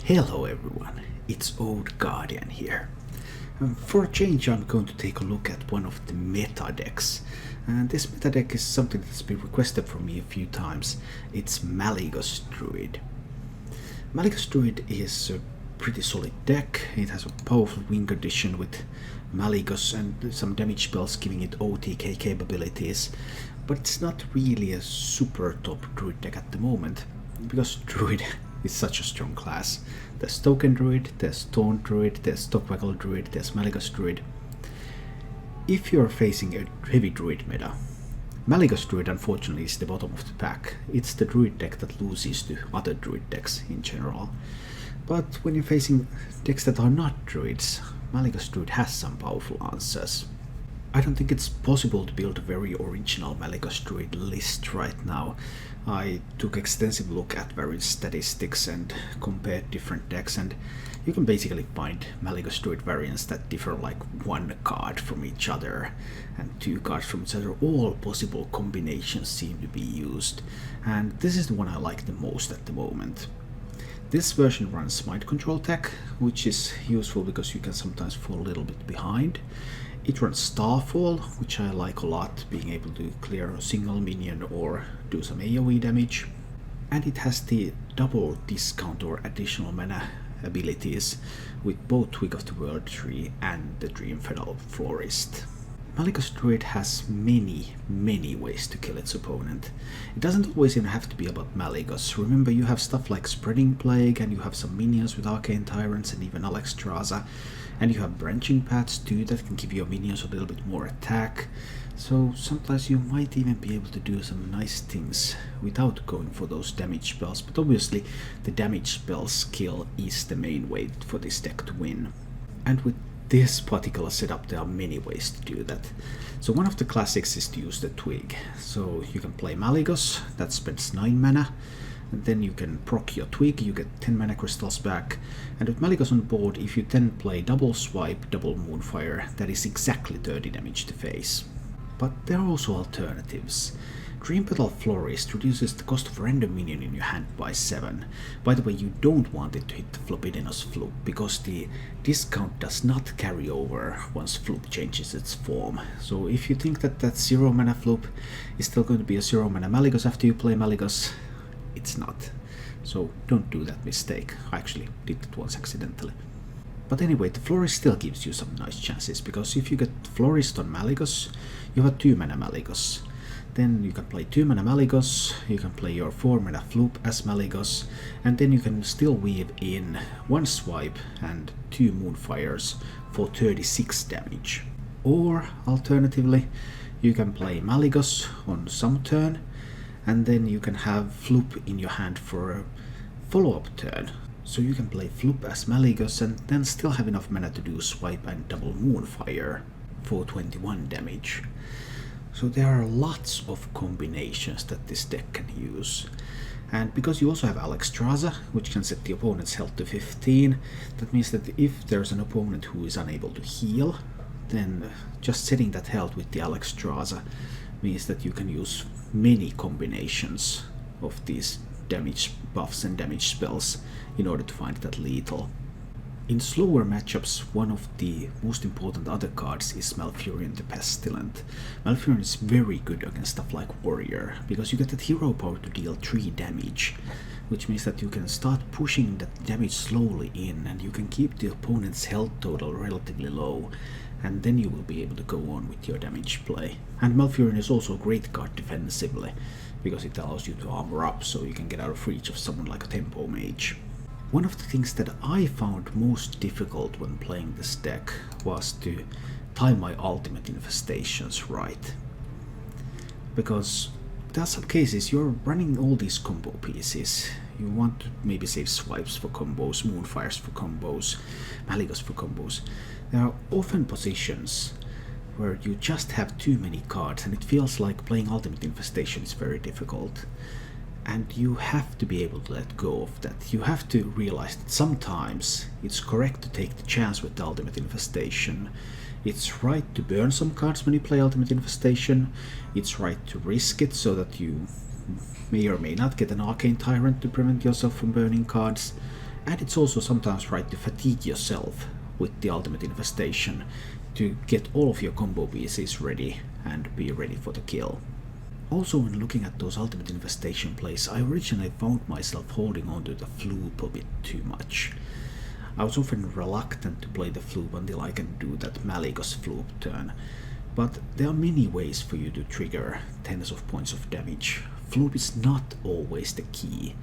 Hello everyone, it's Old Guardian here. For a change I'm going to take a look at one of the meta decks. And this meta deck is something that's been requested from me a few times. It's Malygos Druid. Malygos Druid is a pretty solid deck. It has a powerful wing condition with Malygos and some damage spells giving it OTK capabilities. But it's not really a super top Druid deck at the moment, because Druid is such a strong class. There's Token Druid, there's Taunt Druid, there's Stockwaggle Druid, there's Malygos Druid. If you're facing a heavy Druid meta, Malygos Druid unfortunately is the bottom of the pack. It's the Druid deck that loses to other Druid decks in general. But when you're facing decks that are not Druids, Malygos Druid has some powerful answers. I don't think it's possible to build a very original Malygos Druid list right now. I took extensive look at various statistics and compared different decks, and you can basically find Malygos Druid variants that differ like one card from each other and two cards from each other. All possible combinations seem to be used, and this is the one I like the most at the moment. This version runs Mind Control tech, which is useful because you can sometimes fall a little bit behind. It runs Starfall, which I like a lot, being able to clear a single minion or do some AoE damage. And it has the double discount or additional mana abilities with both Twig of the World Tree and the Dreamfell Florist. Malygos Druid has many ways to kill its opponent. It doesn't always even have to be about Malygos. Remember, you have stuff like Spreading Plague, and you have some minions with Arcane Tyrants and even Alexstrasza, and you have Branching Paths too that can give your minions a little bit more attack. So sometimes you might even be able to do some nice things without going for those damage spells, but obviously the damage spell skill is the main way for this deck to win. And with this particular setup there are many ways to do that. So one of the classics is to use the Twig. So you can play Malygos, that spends 9 mana, and then you can proc your Twig, you get 10 mana crystals back, and with Malygos on board, if you then play double swipe, double Moonfire, that is exactly 30 damage to face. But there are also alternatives. Dreamfell Florist reduces the cost of random minion in your hand by 7. By the way, you don't want it to hit the Flopidinous Floop, because the discount does not carry over once Floop changes its form. So if you think that that 0 mana Floop is still going to be a 0 mana Malygos after you play Malygos, it's not. So don't do that mistake. I actually did it once accidentally. But anyway, the Florist still gives you some nice chances, because if you get Florist on Malygos, you have a 2 mana Malygos. Then you can play 2 mana Malygos, you can play your 4 mana Floop as Malygos, and then you can still weave in 1 swipe and 2 Moonfires for 36 damage. Or alternatively, you can play Malygos on some turn, and then you can have Floop in your hand for a follow-up turn. So you can play Floop as Malygos and then still have enough mana to do swipe and double Moonfire for 21 damage. So there are lots of combinations that this deck can use. And because you also have Alexstrasza, which can set the opponent's health to 15, that means that if there's an opponent who is unable to heal, then just setting that health with the Alexstrasza means that you can use many combinations of these damage buffs and damage spells in order to find that lethal. In slower matchups, one of the most important other cards is Malfurion the Pestilent. Malfurion is very good against stuff like Warrior, because you get that hero power to deal 3 damage, which means that you can start pushing that damage slowly in, and you can keep the opponent's health total relatively low, and then you will be able to go on with your damage play. And Malfurion is also a great card defensively, because it allows you to armor up so you can get out of reach of someone like a Tempo Mage. One of the things that I found most difficult when playing this deck was to time my ultimate infestations right. Because there are some cases you're running all these combo pieces. You want to maybe save swipes for combos, Moonfires for combos, Malygos for combos. There are often positions where you just have too many cards and it feels like playing Ultimate Infestation is very difficult. And you have to be able to let go of that. You have to realize that sometimes it's correct to take the chance with the Ultimate Infestation. It's right to burn some cards when you play Ultimate Infestation. It's right to risk it so that you may or may not get an Arcane Tyrant to prevent yourself from burning cards. And it's also sometimes right to fatigue yourself with the ultimate infestation to get all of your combo pieces ready and be ready for the kill. Also, when looking at those ultimate infestation plays, I originally found myself holding onto the Floop a bit too much. I was often reluctant to play the Floop until I can do that Malygos Floop turn, but there are many ways for you to trigger tens of points of damage. Floop is not always the key.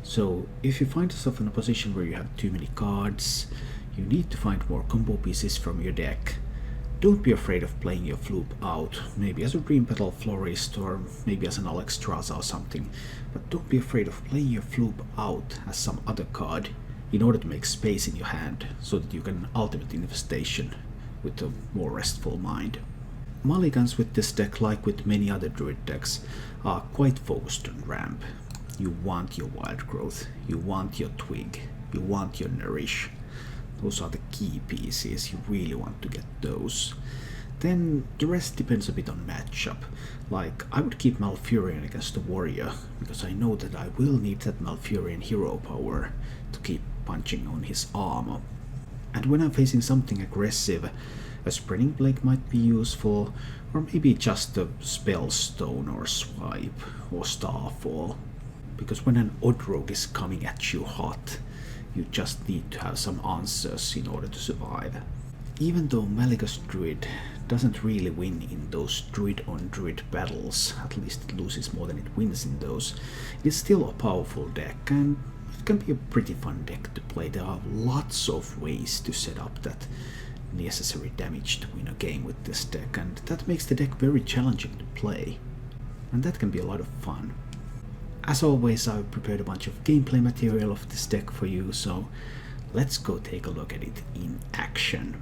So if you find yourself in a position where you have too many cards, you need to find more combo pieces from your deck. Don't be afraid of playing your Floop out, maybe as a Dream Petal Florist or maybe as an Alexstrasza or something, but don't be afraid of playing your Floop out as some other card in order to make space in your hand so that you can ultimate infestation with a more restful mind. Mulligans with this deck, like with many other Druid decks, are quite focused on ramp. You want your Wild Growth, you want your Twig, you want your Nourish. Those are the key pieces, you really want to get those. Then the rest depends a bit on matchup. Like, I would keep Malfurion against the Warrior, because I know that I will need that Malfurion hero power to keep punching on his armor. And when I'm facing something aggressive, a Spreading Blade might be useful, or maybe just a Spellstone or Swipe or Starfall. Because when an Odd Rogue is coming at you hot, you just need to have some answers in order to survive. Even though Malygos Druid doesn't really win in those Druid on Druid battles, at least it loses more than it wins in those, it is still a powerful deck and it can be a pretty fun deck to play. There are lots of ways to set up that necessary damage to win a game with this deck, and that makes the deck very challenging to play. And that can be a lot of fun. As always, I've prepared a bunch of gameplay material of this deck for you, so let's go take a look at it in action.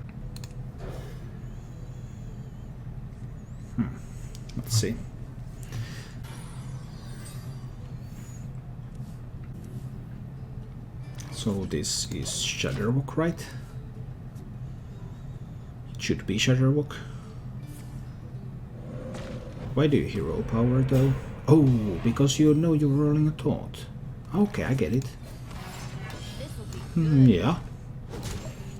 Let's see. So this is Shudderwock, right? It should be Shudderwock. Why do you hero power though? Oh, because you know you're rolling a taunt. Okay, I get it. Yeah.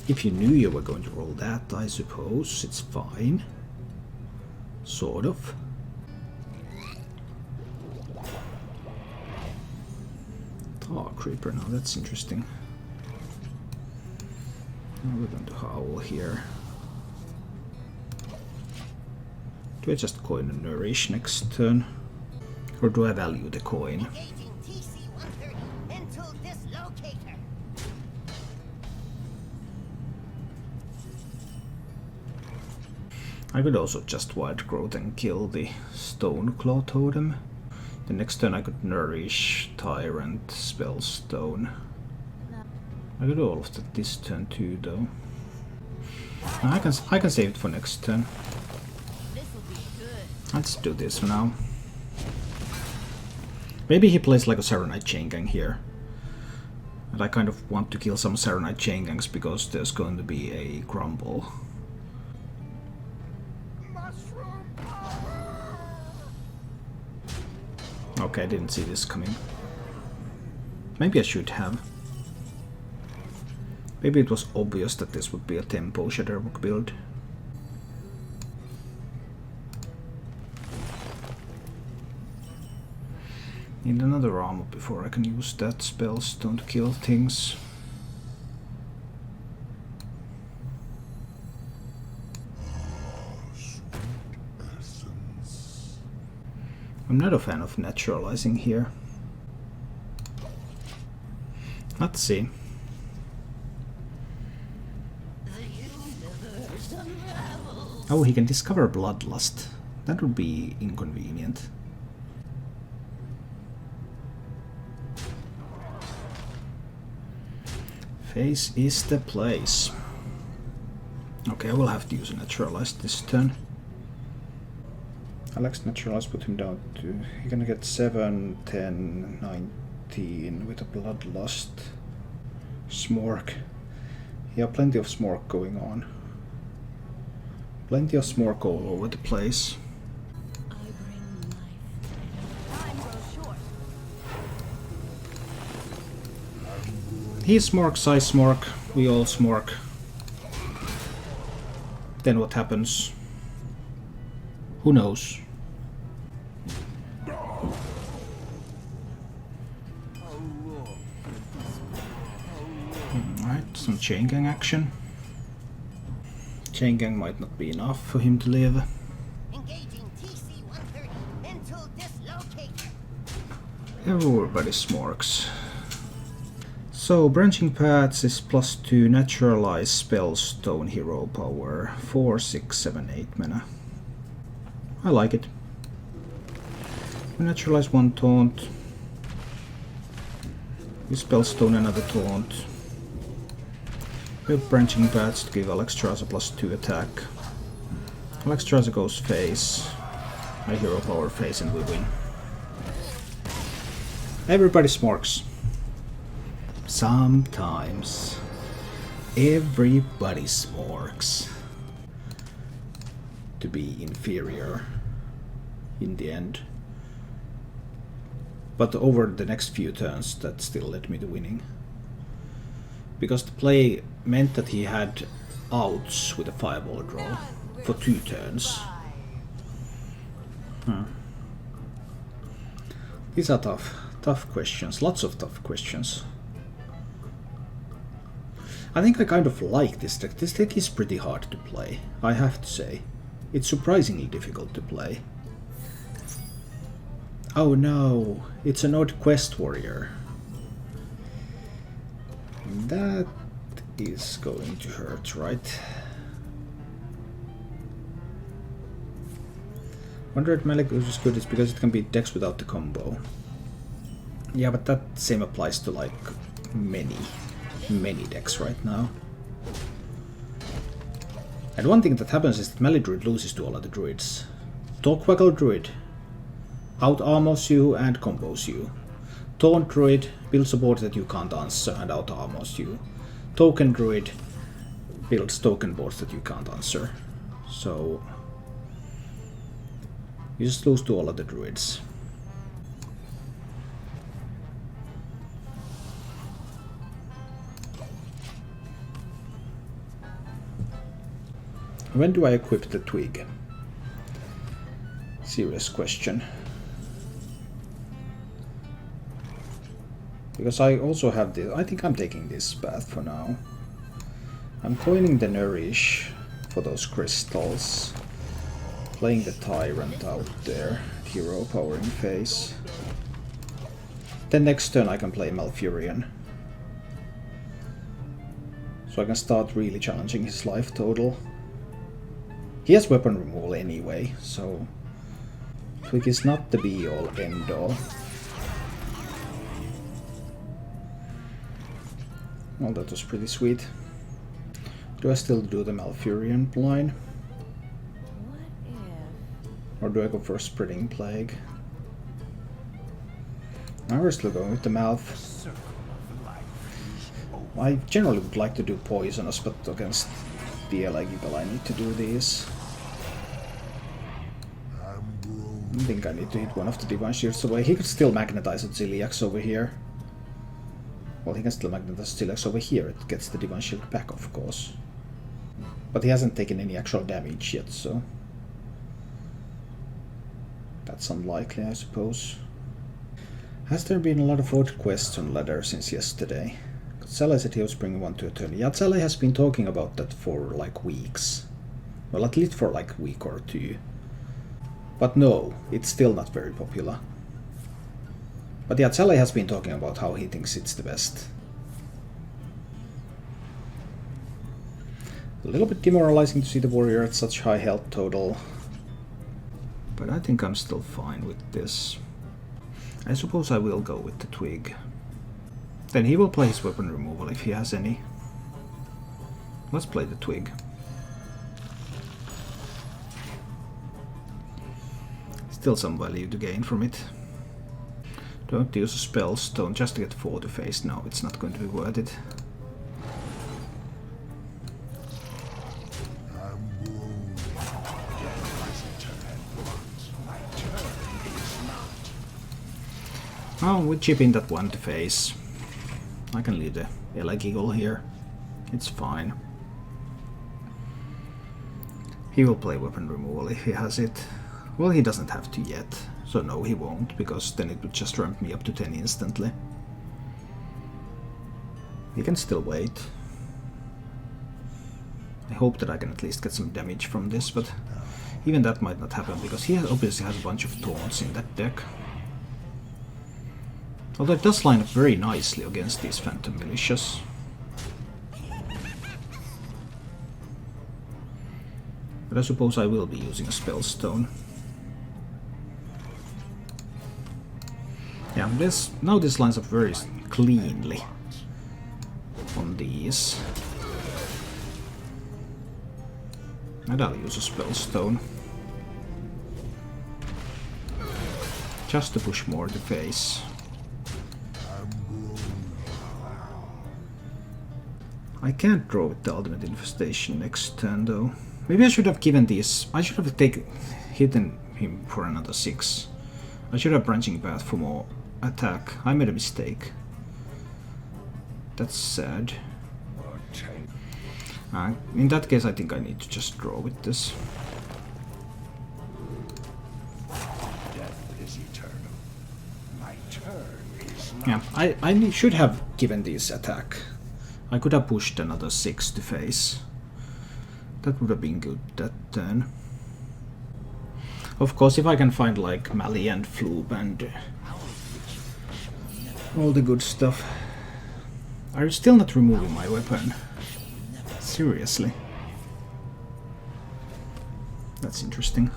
If you knew you were going to roll that, I suppose it's fine. Sort of. Tar Creeper, now that's interesting. Now we're going to howl here. Do I just coin a Nourish next turn? Or do I value the coin? I could also just Wild Growth and kill the Stoneclaw Totem. The next turn I could Nourish, Tyrant, Spellstone. I could do all of that this turn too, though. I can save it for next turn. Let's do this now. Maybe he plays like a Saronite Chain Gang here. And I kind of want to kill some Saronite Chain Gangs because there's going to be a Grumble. Okay, I didn't see this coming. Maybe I should have. Maybe it was obvious that this would be a tempo Shudderwock build. Need another armor before I can use that Spellstone to kill things. I'm not a fan of naturalizing here. Let's see. Oh, he can discover Bloodlust. That would be inconvenient. Face is the place. Okay, I will have to use a Naturalize this turn. Alex Naturalize put him down to... You're gonna get 7, 10, 19 with a Bloodlust. Smork. Yeah, plenty of Smork going on. Plenty of Smork all over the place. He smorks, I smork, we all smork. Then what happens? Who knows? Alright, some chain gang action. Chain gang might not be enough for him to live. Engaging TC-130. Mental dislocate. Everybody smorks. So, branching paths is +2 naturalize spell stone hero power. 4, 6, 7, 8 mana. I like it. We naturalize one taunt. We spell stone another taunt. We have branching paths to give Alexstrasza +2 attack. Alexstrasza goes face. I hero power face and we win. Everybody smorks. Sometimes. Everybody smorks. To be inferior in the end. But over the next few turns that still led me to winning. Because the play meant that he had outs with a fireball draw for 2 turns. These are tough questions, lots of tough questions. I think I kind of like this deck. This deck is pretty hard to play, I have to say. It's surprisingly difficult to play. Oh no, it's an odd quest warrior. That is going to hurt, right? Wonder if Malygos is good is because it can be decks without the combo. Yeah, but that same applies to like many decks right now. And one thing that happens is that Malygos Druid loses to all other druids. Torquackle Druid out-armors you and combos you. Taunt Druid builds a board that you can't answer and out-armors you. Token Druid builds token boards that you can't answer. So you just lose to all other druids. When do I equip the twig? Serious question. Because I also have this. I think I'm taking this path for now. I'm coining the Nourish for those crystals. Playing the Tyrant out there. Hero powering face. Then next turn I can play Malfurion. So I can start really challenging his life total. He has weapon removal anyway, so Twig is not the be-all, end-all. Well, that was pretty sweet. Do I still do the Malfurion line? Or do I go for a Spreading Plague? I'm still going with the mouth. I generally would like to do Poisonous, but against the AILQF I need to do these. I think I need to hit one of the Divine Shields away. He could still magnetize at Ziliax over here. Well, he can still magnetize Ziliax over here. It gets the Divine Shield back, of course. But he hasn't taken any actual damage yet, so that's unlikely, I suppose. Has there been a lot of odd quests on ladder since yesterday? Tsale said he was bringing one to a turn. Yeah, Tsale has been talking about that for like weeks. Well, at least for like a week or two. But no, it's still not very popular. But yeah, Tsale has been talking about how he thinks it's the best. A little bit demoralizing to see the warrior at such high health total. But I think I'm still fine with this. I suppose I will go with the twig. Then he will play his weapon removal if he has any. Let's play the twig. Still some value to gain from it. Don't use a spell stone just to get 4 to face. No, it's not going to be worth it. Oh, we chip in that 1 to face. I can leave the AILQF here. It's fine. He will play weapon removal if he has it. Well, he doesn't have to yet. So no, he won't, because then it would just ramp me up to 10 instantly. He can still wait. I hope that I can at least get some damage from this, but even that might not happen, because he obviously has a bunch of taunts in that deck. Although it does line up very nicely against these Phantom Militias. But I suppose I will be using a Spellstone. Yeah, now this lines up very cleanly on these. And I'll use a Spellstone. Just to push more the face. I can't draw with the Ultimate Infestation next turn though. Maybe I should have given these. I should have hidden him for another 6. I should have Branching Path for more attack. I made a mistake. That's sad. In that case, I think I need to just draw with this. Death is eternal. My turn is not. Yeah, I should have given these attack. I could have pushed another 6 to face. That would have been good that turn. Of course, if I can find like Mali and Floob and all the good stuff. Are you still not removing my weapon? Seriously? That's interesting.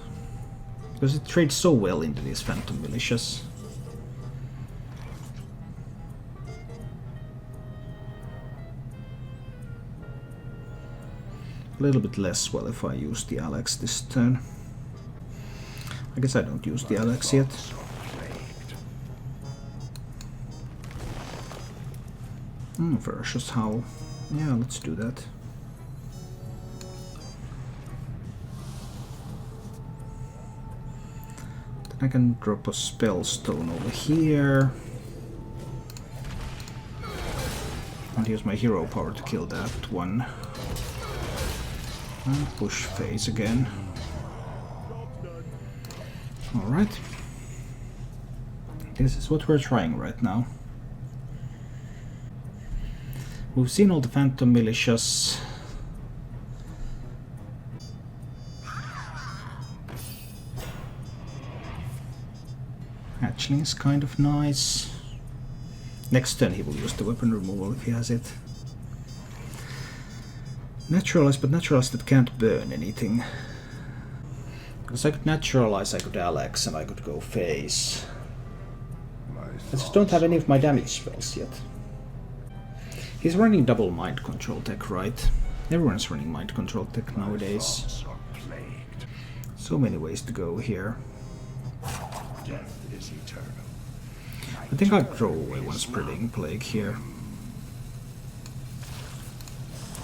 Because it trades so well into these Phantom Militias. A little bit less well if I use the Alex this turn. I guess I don't use the Alex yet. Ferocious Howl. Yeah, let's do that. Then I can drop a Spellstone over here. And use my hero power to kill that one. And push phase again. Alright. This is what we're trying right now. We've seen all the Phantom Militias. Hatchling is kind of nice. Next turn he will use the weapon removal if he has it. Naturalize, but naturalize that can't burn anything. Because I could naturalize, I could Alex, and I could go face. I just don't have any of my damage spells yet. He's running double mind control tech, right? Everyone's running mind control tech nowadays. So many ways to go here. Death is eternal. I think I'll throw away one Spreading Plague here.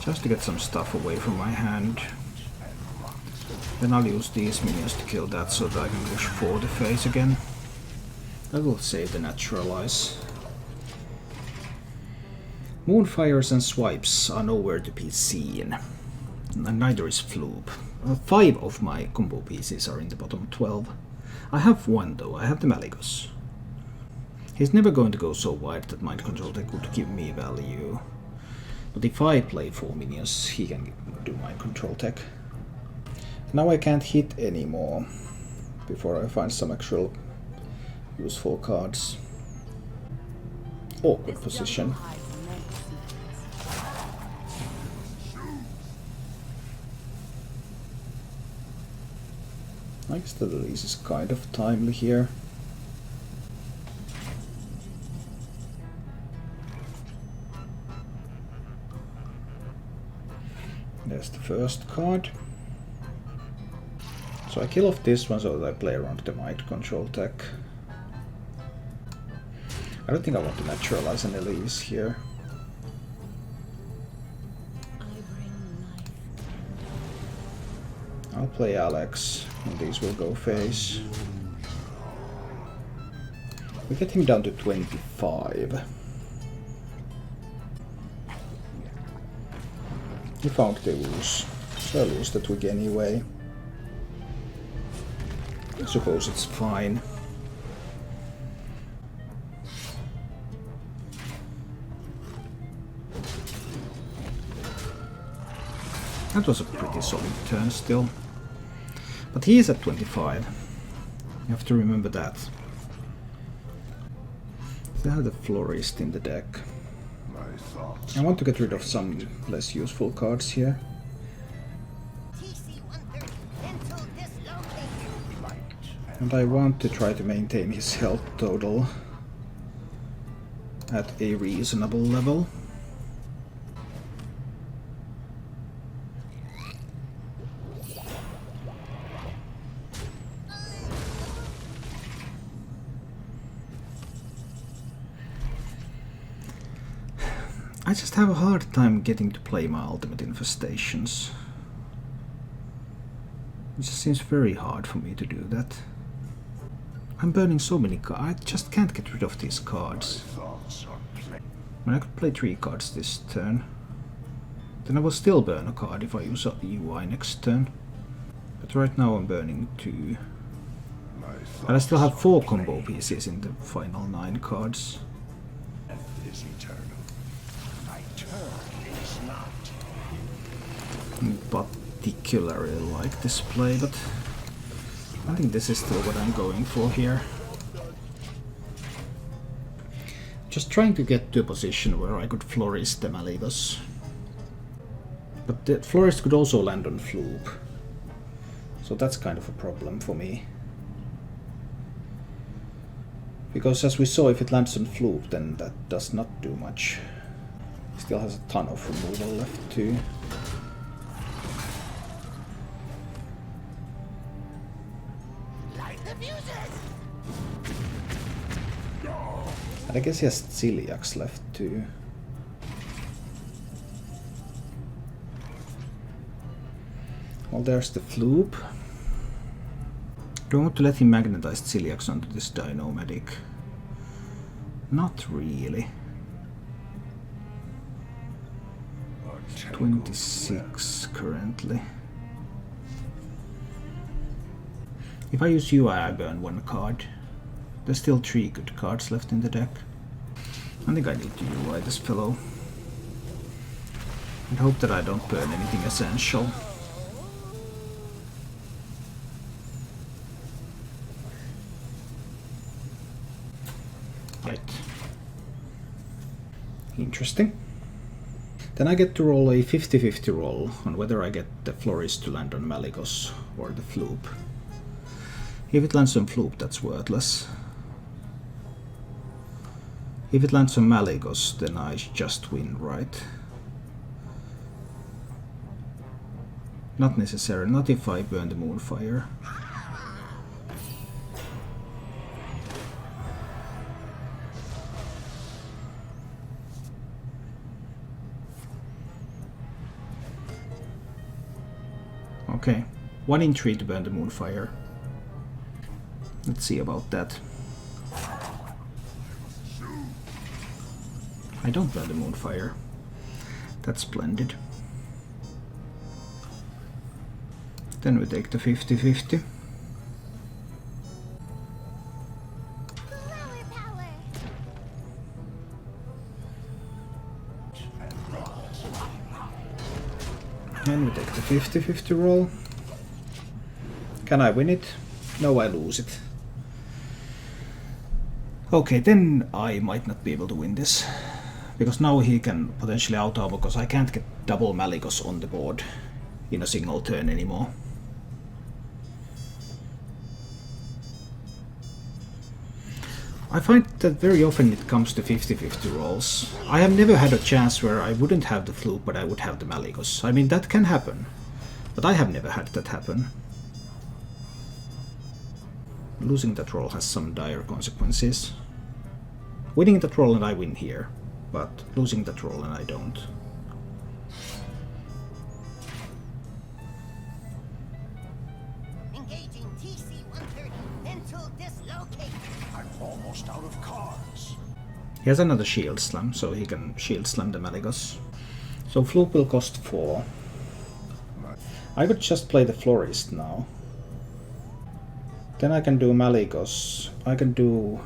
Just to get some stuff away from my hand. Then I'll use these minions to kill that so that I can push for the face again. That will save the naturalize. Moonfires and Swipes are nowhere to be seen. And neither is Floob. 5 of my combo pieces are in the bottom 12. I have one though, I have the Malygos. He's never going to go so wide that mind control tech would give me value. But if I play 4 minions, he can do mind control tech. Now I can't hit anymore before I find some actual useful cards. Awkward position. I guess the release is kind of timely here. There's the first card. So I kill off this one so that I play around the mind control tech. I don't think I want to naturalize any leaves here. I'll play Alex, and these will go face. We get him down to 25. He found the lose, so I lose the twig anyway. I suppose it's fine. That was a pretty solid turn still. But he is at 25. You have to remember that. They have the Florist in the deck. I want to get rid of some less useful cards here. TC 130 until dislocated. And I want to try to maintain his health total at a reasonable level. I just have a hard time getting to play my ultimate infestations. It just seems very hard for me to do that. I'm burning so many cards, I just can't get rid of these cards. I mean, I could play 3 cards this turn. Then I will still burn a card if I use a UI next turn. But right now I'm burning 2. And I still have 4 combo pieces in the final 9 cards. Death is eternal. My turn is not. Particularly like this play, but I think this is still what I'm going for here. Just trying to get to a position where I could Florist the Malygos. But the Florist could also land on Floop. So that's kind of a problem for me. Because as we saw, if it lands on Floop, then that does not do much. Still has a ton of removal left too. Light the fuses! And I guess he has Celiacs left too. Well, there's the Floop. Do I want to let him magnetize Celiacs onto this Dino Medic? Not really. 26 currently. If I use UI, I burn 1 card. There's still 3 good cards left in the deck. I think I need to UI this fellow. And hope that I don't burn anything essential. Right. Interesting. Then I get to roll a 50-50 roll on whether I get the Florist to land on Malygos or the Floop. If it lands on Floop, that's worthless. If it lands on Malygos, then I just win, right? Not necessarily, not if I burn the Moonfire. Okay, 1 in 3 to burn the Moonfire. Let's see about that. I don't burn the Moonfire. That's splendid. Then we take the 50-50. Flower power! And we take the 50-50 roll. Can I win it? No, I lose it. Okay, then I might not be able to win this. Because now he can potentially out-armor, because I can't get double Malygos on the board in a single turn anymore. I find that very often it comes to 50-50 rolls. I have never had a chance where I wouldn't have the Floop, but I would have the Malygos. I mean, that can happen. But I have never had that happen. Losing that roll has some dire consequences. Winning that roll and I win here, but losing that roll and I don't. Engaging TC 130 until dislocated. I'm almost out of cards. He has another Shield Slam, so he can Shield Slam the Malygos. So Floop will cost 4. I could just play the Florist now. Then I can do Malygos. I can do...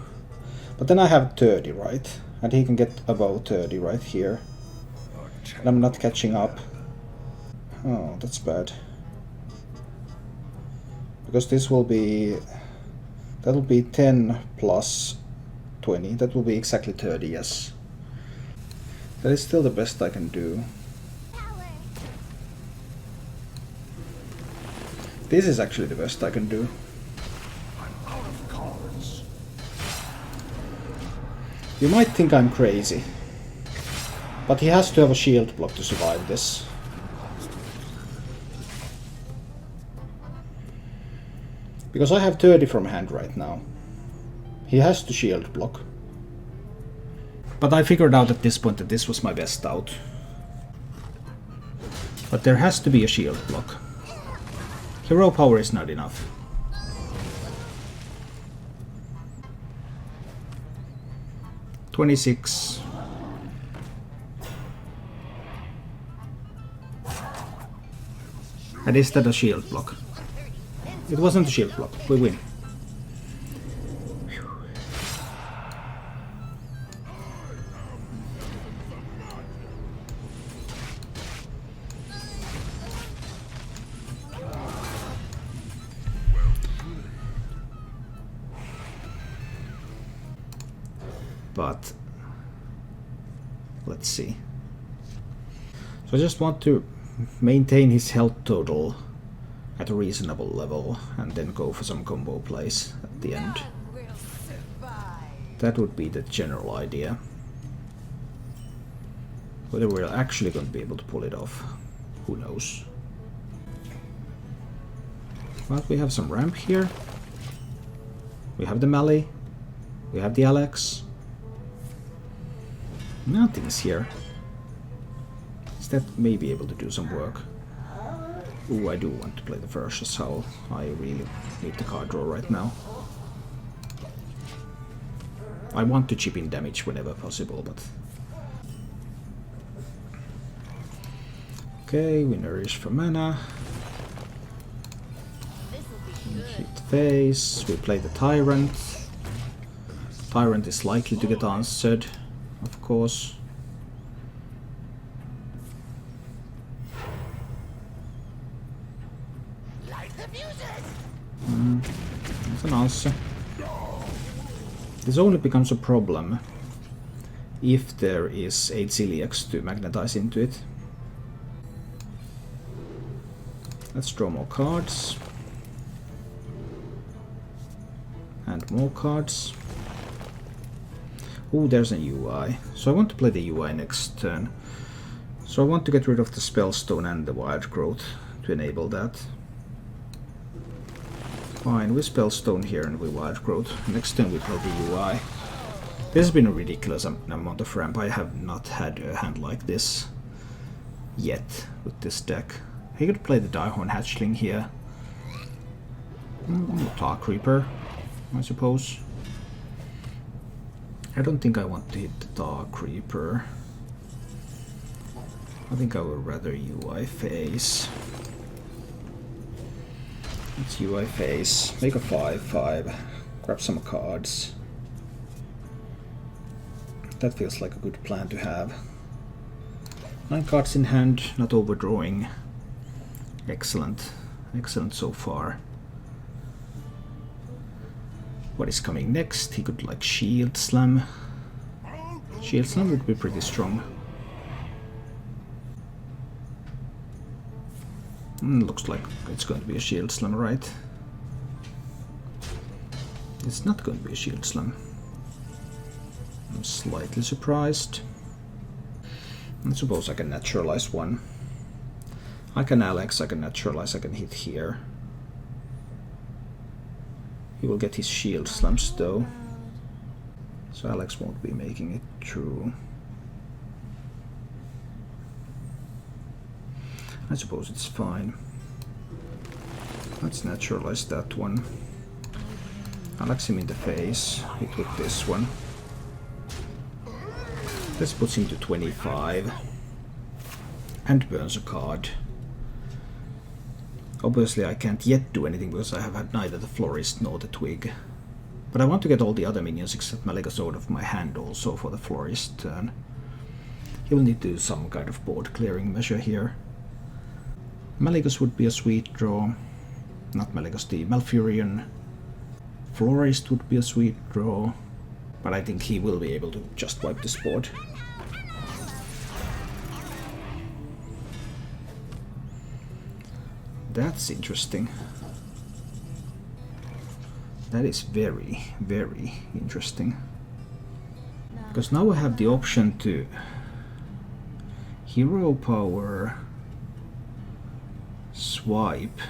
But then I have 30, right? And he can get above 30 right here. And I'm not catching up. Oh, that's bad. Because this will be... That will be 10 plus 20. That will be exactly 30, yes. That is still the best I can do. This is actually the best I can do. I'm out of cards. You might think I'm crazy. But he has to have a shield block to survive this. Because I have 30 from hand right now. He has to shield block. But I figured out at this point that this was my best out. But there has to be a shield block. Hero power is not enough. $26. And is that a shield block? It wasn't a shield block. We win. But let's see. So I just want to maintain his health total at a reasonable level and then go for some combo plays at the end. That would be the general idea. Whether we're actually going to be able to pull it off, who knows. But we have some ramp here. We have the Mally. We have the Alex. Nothing's here. That may be able to do some work. Ooh, I do want to play the Ferocious Howl. I really need the card draw right now. I want to chip in damage whenever possible, but... Okay, we nourish for mana. We hit face, we play the Tyrant. Tyrant is likely to get answered, of course. That's an answer. This only becomes a problem if there is 8 Ziliacs to magnetize into it. Let's draw more cards. And more cards. Oh, there's a UI. So I want to play the UI next turn. So I want to get rid of the Spellstone and the Wild Growth to enable that. Fine, we Spellstone here and we Wild Growth. Next turn we play the UI. This has been a ridiculous amount of ramp. I have not had a hand like this yet with this deck. He could play the Direhorn Hatchling here. Tar Creeper, I suppose. I don't think I want to hit the Tar Creeper. I think I would rather UI face. Let's UI face, make a 5/5, grab some cards. That feels like a good plan to have. 9 cards in hand, not overdrawing. Excellent, excellent so far. What is coming next? He could like Shield Slam. Shield Slam would be pretty strong. Looks like it's going to be a Shield Slam, right? It's not going to be a Shield Slam. I'm slightly surprised. I suppose I can naturalize one. I can Alex, I can naturalize, I can hit here. He will get his Shield Slams though. So Alex won't be making it through. I suppose it's fine. Let's naturalize that one. Alex him in the face. Hit with this one. This puts him to 25. and burns a card. Obviously I can't yet do anything because I have had neither the Florist nor the Twig. But I want to get all the other minions except Malygos out of my hand also for the Florist turn. He will need to do some kind of board clearing measure here. Malygos would be a sweet draw. Not Malygos, the Malfurion. Florist would be a sweet draw. But I think he will be able to just wipe this board. That's interesting. That is very, very interesting. Because now I have the option to hero power, swipe,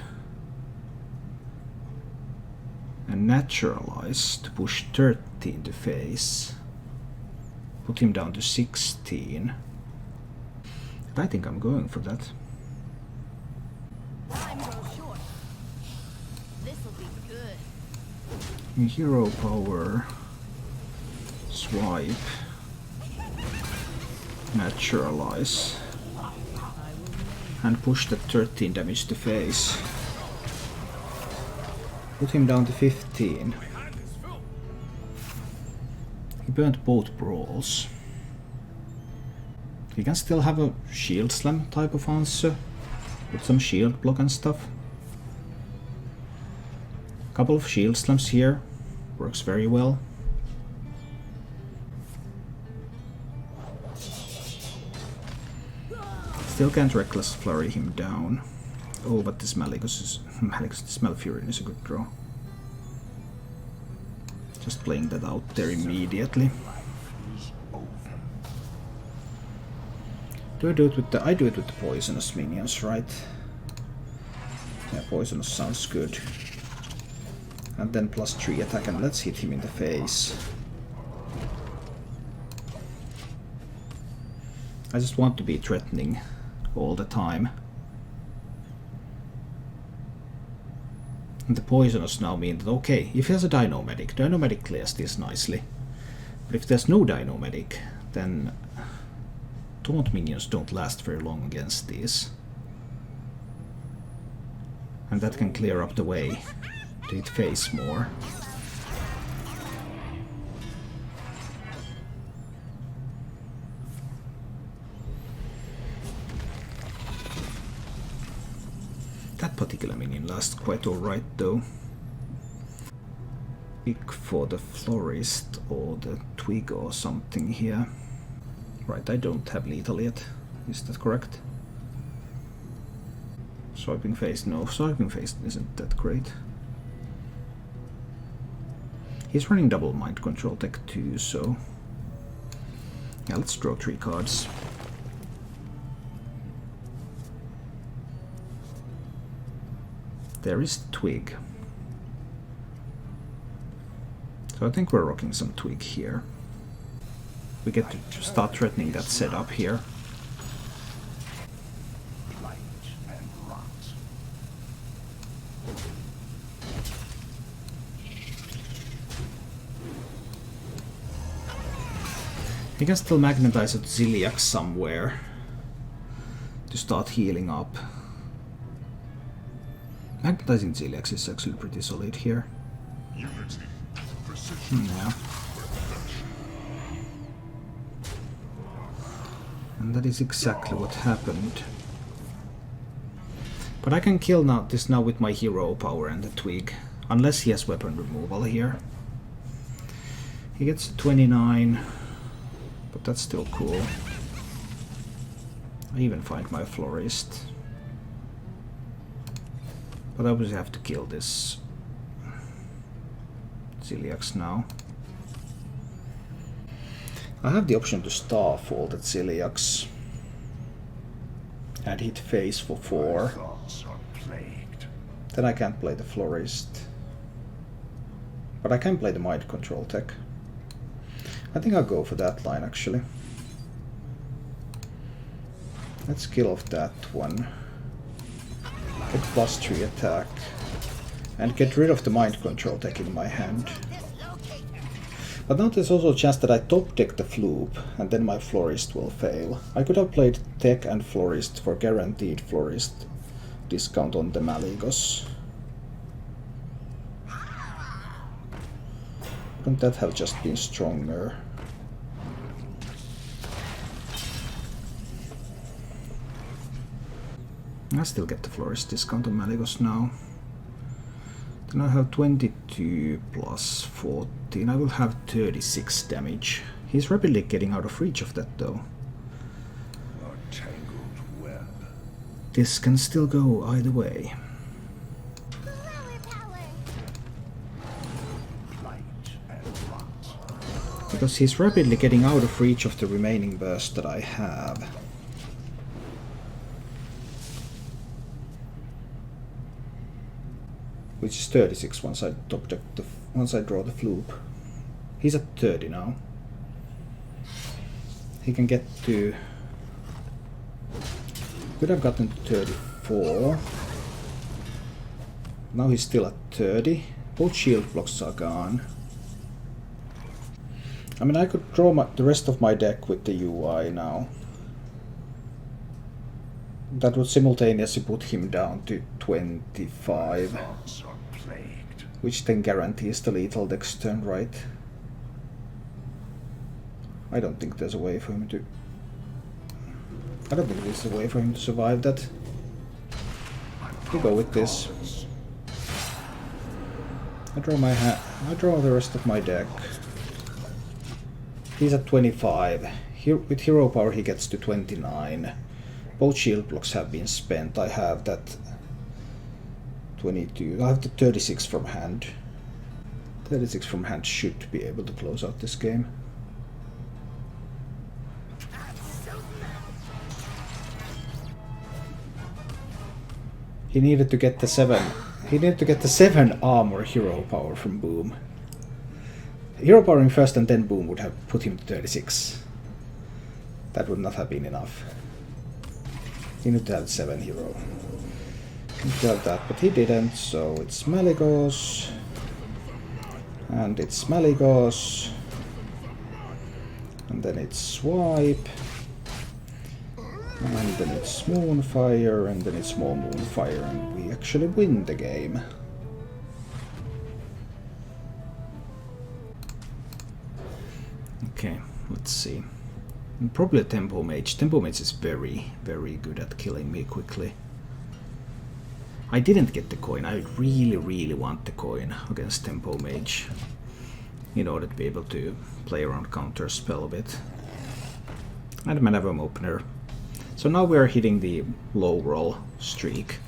and naturalize to push 13 to face. Put him down to 16. And I think I'm going for that. Time goes short. This'll be good. Hero power, swipe, naturalize, and push that 13 damage to face. Put him down to 15. He burned both brawls. He can still have a shield slam type of answer with some shield block and stuff. Couple of shield slams here works very well. Still can't reckless flurry him down. Oh, but this this Malfurion is a good draw. Just playing that out there immediately. Do I do it with the? I do it with the poisonous minions, right? Yeah, poisonous sounds good. And then +3 attack, and let's hit him in the face. I just want to be threatening all the time. And the poisonous now mean that, okay, if he has a Dino-Medic clears this nicely. But if there's no Dino-Medic, then taunt minions don't last very long against these. And that can clear up the way to hit face more. That particular minion lasts quite alright though. Pick for the Florist or the Twig or something here. Right, I don't have lethal yet. Is that correct? Swiping face? No, swiping face isn't that great. He's running double mind control tech too, so yeah, let's draw 3 cards. There is Twig. So I think we're rocking some Twig here. We get to start threatening that setup here. He can still magnetize a Ziliax somewhere to start healing up. Magnetizing Ziliax is actually pretty solid here. Yeah. And that is exactly what happened. But I can kill this now with my hero power and the Twig, unless he has weapon removal here. He gets 29, but that's still cool. I even find my Florist. But I obviously have to kill this Ziliax now. I have the option to Starfall that Ziliax and hit face for 4. Then I can't play the Florist. But I can play the Mind Control tech. I think I'll go for that line actually. Let's kill off that one. Get +3 attack. And get rid of the Mind Control tech in my hand. But now there's also a chance that I top deck the Floop, and then my Florist will fail. I could have played Tech and Florist for guaranteed Florist discount on the Malygos. Wouldn't that have just been stronger? I still get the Florist discount on Malygos now. Then I have 22 plus 14. I will have 36 damage. He's rapidly getting out of reach of that though. A tangled web. This can still go either way. Flower power. Light and rot. Because he's rapidly getting out of reach of the remaining burst that I have. Which is 36 once I top deck once I draw the Floop. He's at 30 now. He can get to... Could have gotten to 34. Now he's still at 30. Both shield blocks are gone. I mean, I could draw the rest of my deck with the UI now. That would simultaneously put him down to 25. Thoughts are plagued. Which then guarantees the lethal next turn, right? I don't think there's a way for him to... I don't think there's a way for him to survive that. We go with this. I draw the rest of my deck. He's at 25. Here, with hero power he gets to 29. Both shield blocks have been spent. I have that 22. I have the 36 from hand. 36 from hand should be able to close out this game. He needed to get the 7. He needed to get the 7 armor hero power from Boom. Hero power in first and then Boom would have put him to 36. That would not have been enough. He needed to have 7 hero. He needed to have that, but he didn't, so it's Malygos. And it's Malygos. And then it's Swipe. And then it's Moonfire, and then it's more Moonfire, and we actually win the game. Okay, let's see. And probably a Tempo Mage. Tempo Mage is very, very good at killing me quickly. I didn't get the coin. I really, really want the coin against Tempo Mage in order to be able to play around counter spell a bit. And Manavum Opener. So now we are hitting the low roll streak,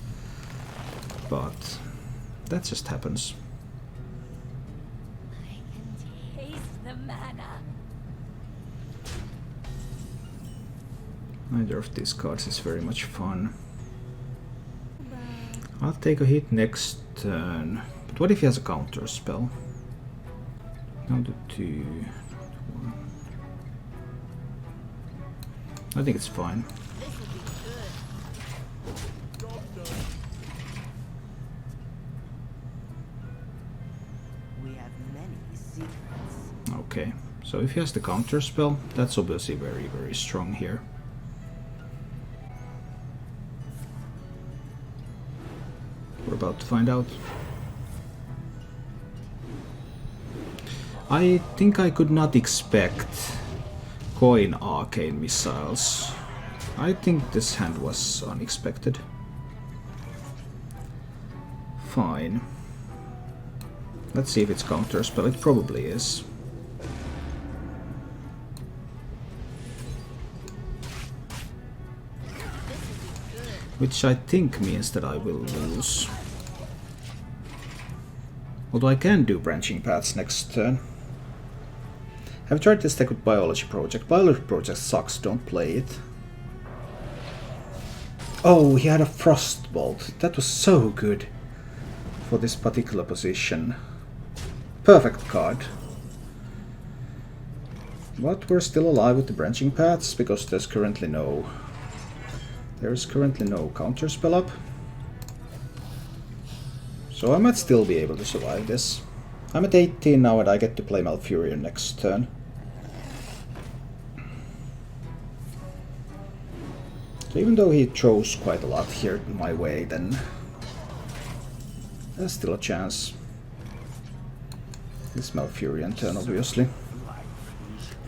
but that just happens. I can taste the mana. Neither of these cards is very much fun. I'll take a hit next turn, but what if he has a counter spell? Down to 2. 1. I think it's fine. Okay, so if he has the counter spell, that's obviously very, very strong here. We're about to find out. I think I could not expect coin arcane missiles. I think this hand was unexpected. Fine. Let's see if it's counter spell. It probably is. Which I think means that I will lose. Although I can do branching paths next turn. Have you tried this deck with Biology Project? Biology Project sucks, don't play it. Oh, he had a Frostbolt. That was so good for this particular position. Perfect card. But we're still alive with the branching paths because there's currently no counter spell up. So I might still be able to survive this. I'm at 18 now and I get to play Malfurion next turn. So even though he throws quite a lot here my way, then there's still a chance. This Malfurion turn, obviously.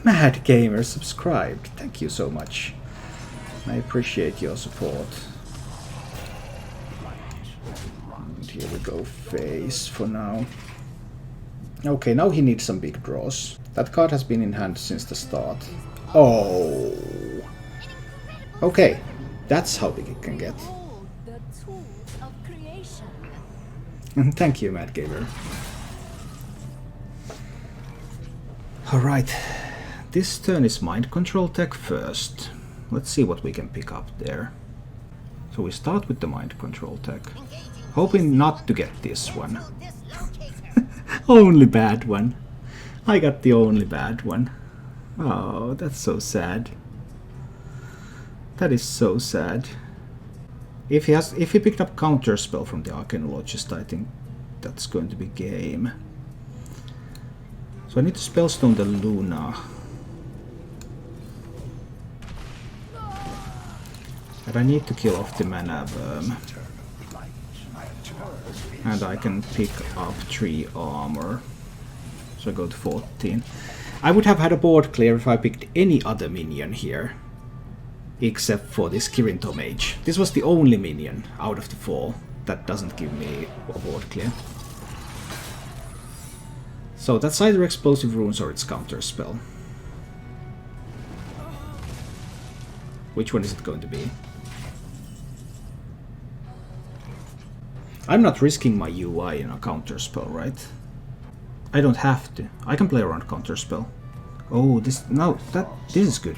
Mad Gamer subscribed. Thank you so much. I appreciate your support. And here we go, face for now. Okay, now he needs some big draws. That card has been in hand since the start. Oh. Okay, that's how big it can get. Thank you, Mad Gamer. Alright, this turn is Mind Control tech first. Let's see what we can pick up there. So we start with the Mind Control tech. Hoping not to get this one. Only bad one. I got the only bad one. Oh, that's so sad. That is so sad. If he picked up Counterspell from the Arcanologist, I think that's going to be game. So I need to Spellstone the Luna. And I need to kill off the Mana Worm. And I can pick up 3 armor. So I go to 14. I would have had a board clear if I picked any other minion here. Except for this Kirinto Mage. This was the only minion out of the 4 that doesn't give me a board clear. So that's either Explosive Runes or it's Counterspell. Which one is it going to be? I'm not risking my UI in a Counterspell, right? I don't have to. I can play around Counterspell. Oh, this is good.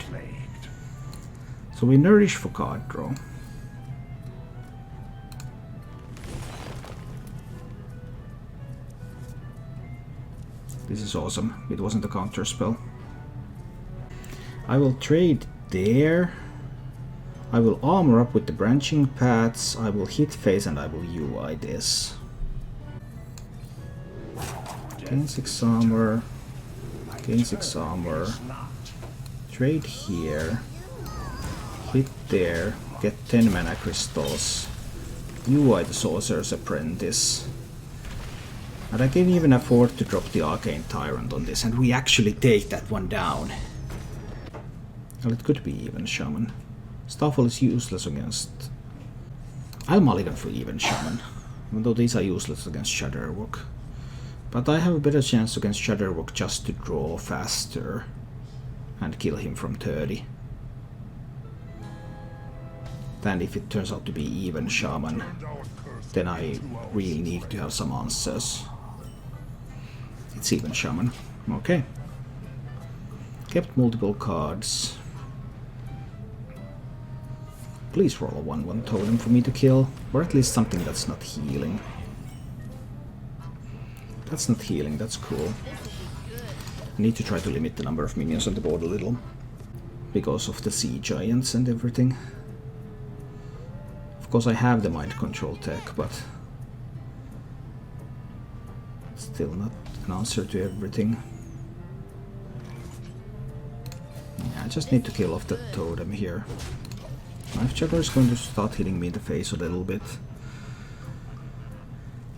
So we Nourish for card draw. This is awesome. It wasn't a counter spell. I will trade there. I will armor up with the branching paths. I will hit face and I will UI this. Gain 6 armor. Gain 6 armor. Trade here. Hit there. Get 10 mana crystals. UI the Sorcerer's Apprentice. And I can even afford to drop the Arcane Tyrant on this, and we actually take that one down. Well, it could be Even Shaman. Starfall is useless against... I'll Mulligan for Even Shaman, even though these are useless against Shudderwook. But I have a better chance against Shudderwook just to draw faster and kill him from 30. Than if it turns out to be Even Shaman, then I really need to have some answers. It's Even Shaman. Okay. Kept multiple cards. Please roll a 1/1 totem for me to kill, or at least something that's not healing. That's not healing, that's cool. I need to try to limit the number of minions on the board a little, because of the sea giants and everything. Of course I have the mind control tech, but still not an answer to everything. Yeah, I just need to kill off that totem here. Knife Juggler is going to start hitting me in the face a little bit.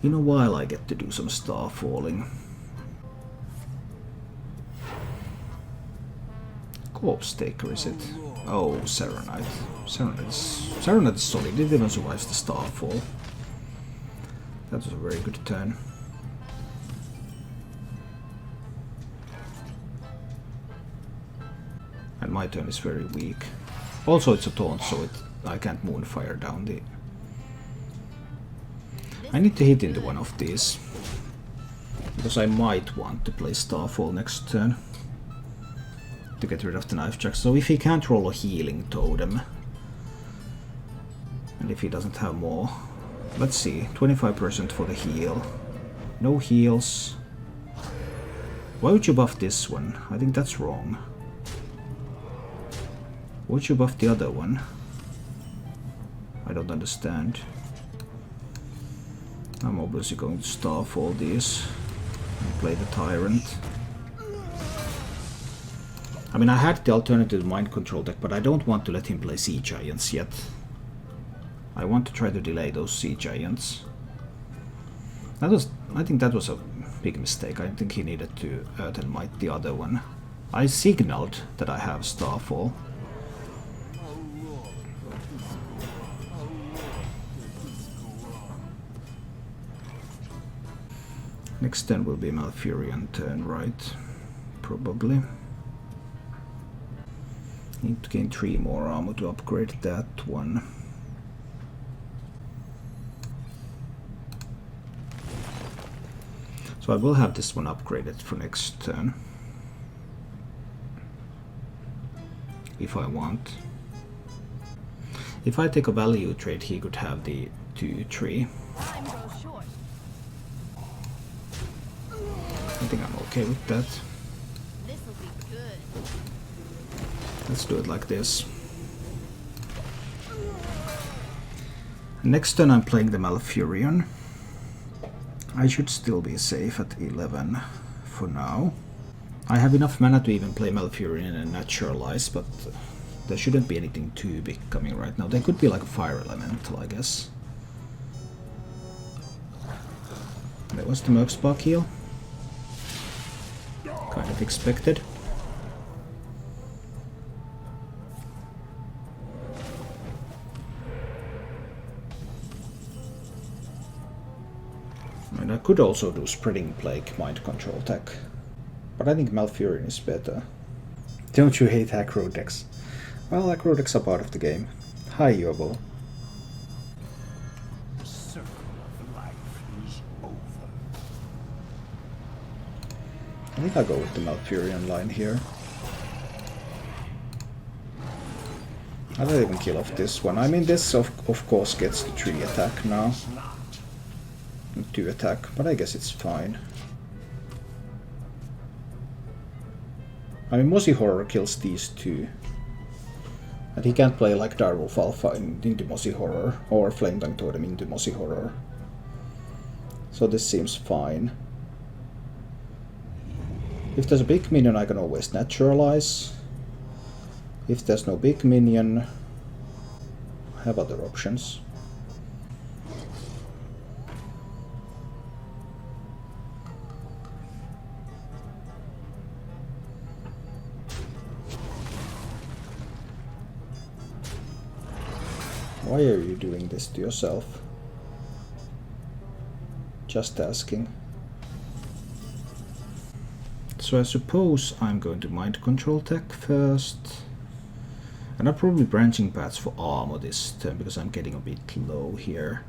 In a while I get to do some star falling. Corpse Taker, is it? Oh, Serenite. Serenite is solid. It even survives the Starfall. That was a very good turn. And my turn is very weak. Also, it's a taunt, so I can't Moonfire down the... I need to hit into one of these, because I might want to play Starfall next turn to get rid of the Knife Jack. So if he can't roll a healing totem, and if he doesn't have more, let's see, 25% for the heal. No heals. Why would you buff this one? I think that's wrong. Why would you buff the other one? I don't understand. I'm obviously going to Starfall these. Play the Tyrant. I mean, I had the alternative mind control deck, but I don't want to let him play Sea Giants yet. I want to try to delay those Sea Giants. I think that was a big mistake. I think he needed to Earth and Might the other one. I signaled that I have Starfall. Next turn will be Malfurion turn, right? Probably. Need to gain 3 more armor to upgrade that one. So I will have this one upgraded for next turn. If I want. If I take a value trade, he could have the 2-3. I think I'm okay with that. This'll be good. Let's do it like this. Next turn I'm playing the Malfurion. I should still be safe at 11 for now. I have enough mana to even play Malfurion and Naturalize, but there shouldn't be anything too big coming right now. There could be like a Fire Elemental, I guess. There was the Merkspark heal. Kind of expected. And I could also do Spreading Plague Mind Control tech, but I think Malfurion is better. Don't you hate aggro decks? Well, aggro decks are part of the game. Hi, Yobo. The circle of life is over. I think I'll go with the Malfurion line here. I don't even kill off this one. I mean, this of course gets the 3 attack now. And 2 attack, but I guess it's fine. I mean, Mossy Horror kills these 2. And he can't play like Direwolf Alpha into Mossy Horror, or Flametongue Totem into Mossy Horror. So this seems fine. If there's a big minion, I can always Naturalize. If there's no big minion, I have other options. Why are you doing this to yourself? Just asking. So I suppose I'm going to Mind Control tech first. And I'm probably branching paths for armor this turn because I'm getting a bit low here.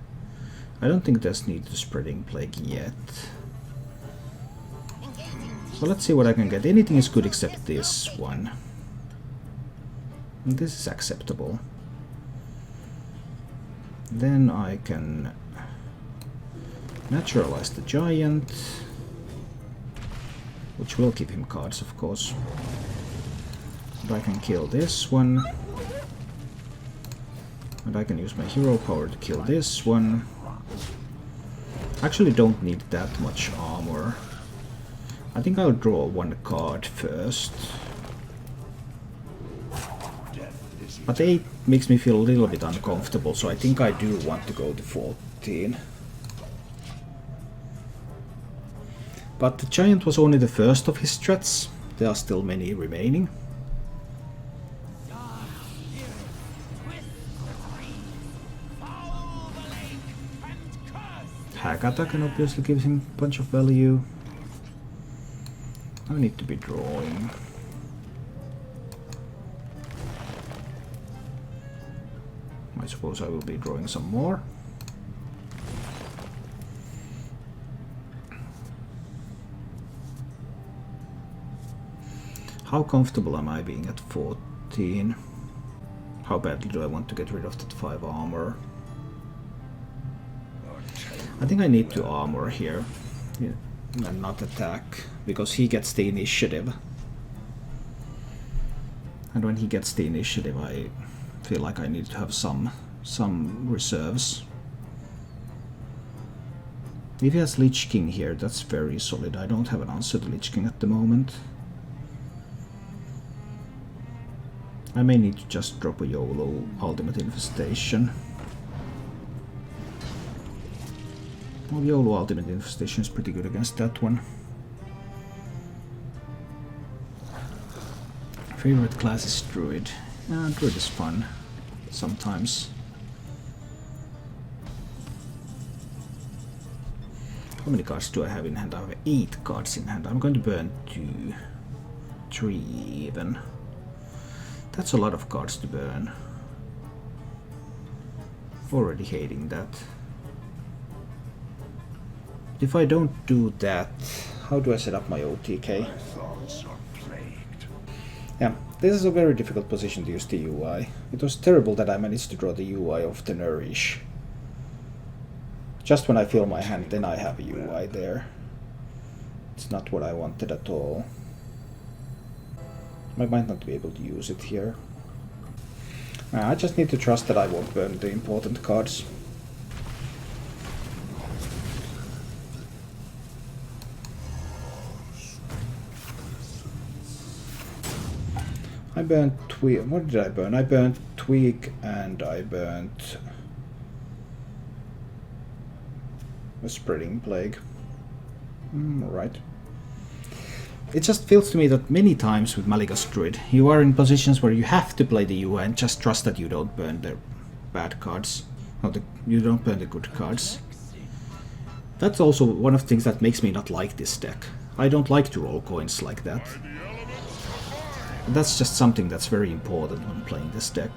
I don't think there's need to Spreading Plague yet. So let's see what I can get. Anything is good except this one. And this is acceptable. Then I can Naturalize the Giant, which will give him cards, of course. And I can kill this one. And I can use my hero power to kill this one. Actually don't need that much armor. I think I'll draw 1 card first. But 8 makes me feel a little bit uncomfortable, so I think I do want to go to 14. But the Giant was only the first of his strats. There are still many remaining. Hack attack and obviously gives him a bunch of value. I need to be drawing. I suppose I will be drawing some more. How comfortable am I being at 14? How badly do I want to get rid of that 5 armor? I think I need to armor here, and not attack, because he gets the initiative. And when he gets the initiative, I feel like I need to have some reserves. If he has Lich King here, that's very solid. I don't have an answer to Lich King at the moment. I may need to just drop a YOLO Ultimate Infestation. Well, YOLO Ultimate Infestation is pretty good against that one. Favorite class is Druid. Druid is fun sometimes. How many cards do I have in hand? I have 8 cards in hand. I'm going to burn 2. 3 even. That's a lot of cards to burn. Already hating that. If I don't do that, how do I set up my OTK? Yeah, this is a very difficult position to use the UI. It was terrible that I managed to draw the UI of the Nourish. Just when I fill my hand, then I have a UI there. It's not what I wanted at all. I might not be able to use it here. I just need to trust that I won't burn the important cards. I burnt Tweak. What did I burn? I burnt Tweak and I burnt a Spreading Plague. Alright. It just feels to me that many times with Malygos Druid, you are in positions where you have to play the UI and just trust that you don't burn the bad cards. Or you don't burn the good cards. That's also one of the things that makes me not like this deck. I don't like to roll coins like that. And that's just something that's very important when playing this deck.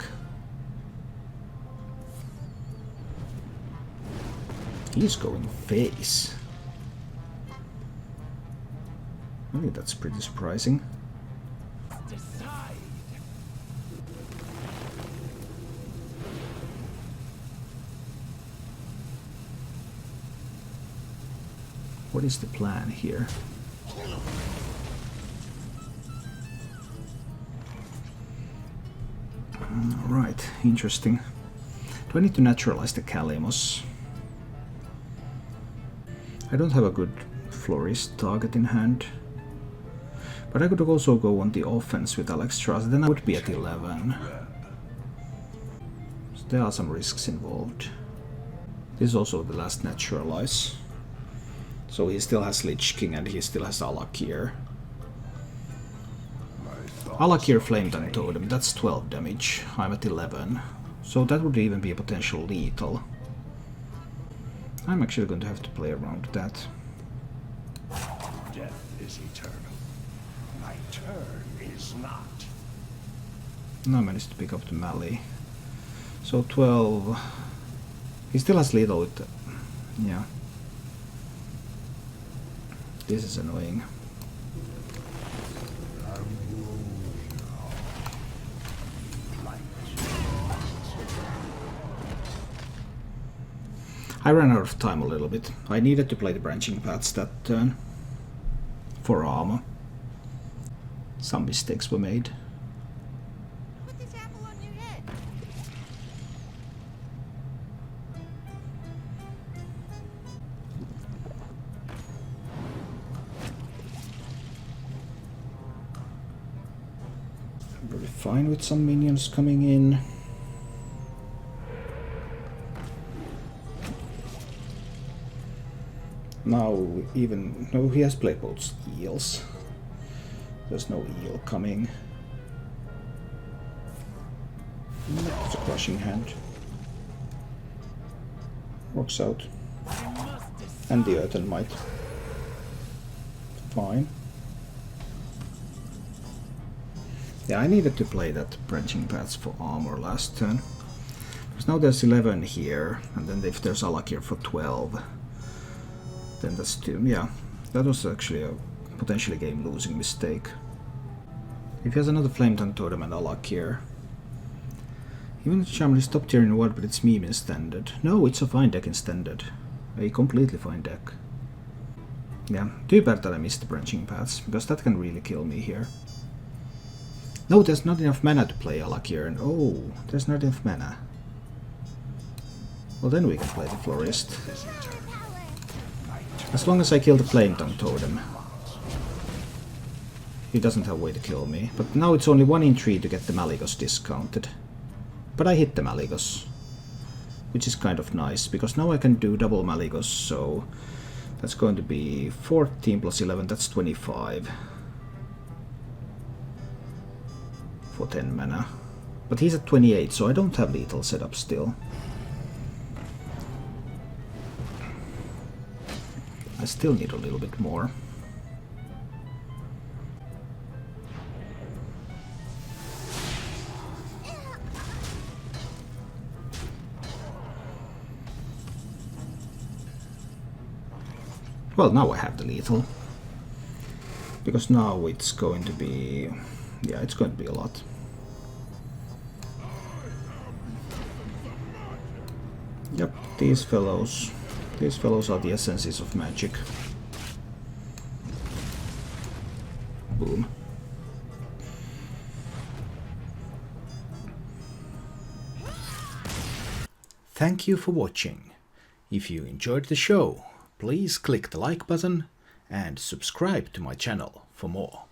He's going face. I think that's pretty surprising. What is the plan here? Alright, interesting. Do I need to naturalize the Kalemos? I don't have a good Florist target in hand. But I could also go on the offense with Alexstrasza, then I would be at 11. So there are some risks involved. This is also the last naturalize. So he still has Lich King and he still has AILQF. AILQF Flame Tongue Totem, that's 12 damage. I'm at 11. So that would even be a potential lethal. I'm actually going to have to play around with that. Death is eternal. My turn is not. Now I managed to pick up the melee. So 12. He still has lethal with the... yeah. This is annoying. I ran out of time a little bit. I needed to play the branching paths that turn. For armor. Some mistakes were made. Put this apple on your head. I'm pretty fine with some minions coming in. Now even... no, he has played both eels. There's no eel coming. It's a crushing hand. Rocks out. And the Earthen Might. Fine. Yeah, I needed to play that branching paths for armor last turn. Because now there's 11 here, and then if there's AILQF for 12, then that's 2. Yeah, that was actually a potentially game-losing mistake. If he has another Flame Tongue Totem and AILQF. Even Shaman is top tier in the world, but it's meme in standard. No, it's a fine deck in standard. A completely fine deck. Yeah, too bad that I missed the branching paths, because that can really kill me here. No, there's not enough mana to play AILQF, and oh, there's not enough mana. Well, then we can play the Florist. As long as I kill the Flame Tongue Totem. He doesn't have a way to kill me. But now it's only 1 in 3 to get the Malygos discounted. But I hit the Malygos. Which is kind of nice, because now I can do double Malygos, so... That's going to be 14 plus 11, that's 25. For 10 mana. But he's at 28, so I don't have lethal setup still. I still need a little bit more. Well, now I have the lethal. Because now it's going to be... yeah, it's going to be a lot. Yep, these fellows are the essences of magic. Boom. Thank you for watching. If you enjoyed the show, please click the like button and subscribe to my channel for more.